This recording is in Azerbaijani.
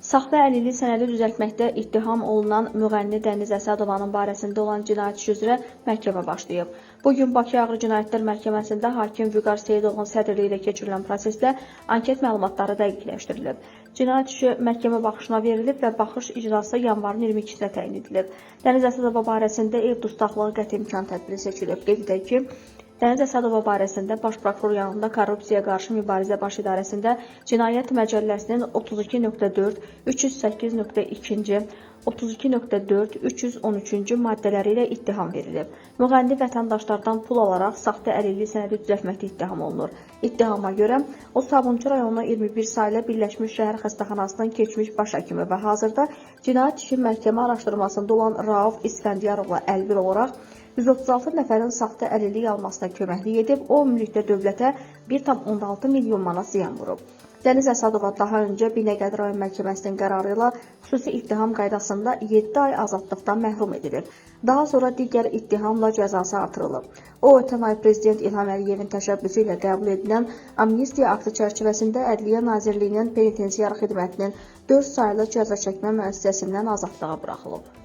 Saxta əlillik sənədi düzəltməkdə ittiham olunan müğənni Dəniz Əsədovanın barəsində olan cinayət işi üzrə məhkəmə başlayıb. Bugün Bakı Ağır Cinayətlər Məhkəməsində hakim Vüqar Seyidovun sədrliyi ilə keçirilən prosesdə anket məlumatları dəqiqləşdirilib. Cinayət işi məhkəmə baxışına verilib və baxış icrası yanvarın 22-sinə təyin edilib. Dəniz Əsədova barəsində ev dustaqlığı qəti imkan tədbiri seçilib. Qeyd edək ki, Dəniz Əsədova barəsində Baş Prokuror yanında Korrupsiyaya qarşı mübarizə baş idarəsində Cinayət Məcəlləsinin 32.4, 308.2, 32.4, 313-cü maddələri ilə ittiham verilib. Müğənni vətəndaşlardan pul alaraq saxta əlillik sənədi düzəltməkdə ittiham olunur. İttihama görə o Sabunçu rayonu 21 saylı Birləşmiş Şəhər Xəstəxanasının keçmiş baş həkimi və hazırda cinayət işi məhkəmə araşdırmasında olan Rauf İskəndərovla əlbir olaraq 136 nəfərin saxta əlillik almasına köməklik edib, o ümumilikdə dövlətə 1,6 milyon manat ziyan vurub. Dəniz Əsədova daha öncə Binəqədi rayon məhkəməsinin qərarı ilə xüsusi ittiham qaydasında 7 ay azadlıqdan məhrum edilib. Daha sonra digər ittihamla cəzası artırılıb. O, ötən ay Prezident İlham Əliyevin təşəbbüsü ilə qəbul edilən amnistiya aktı çərçivəsində Ədliyyə Nazirliyinin penitensiar xidmətinin 4 saylı cəza çəkmə müəssisəsindən azadlığa buraxılıb.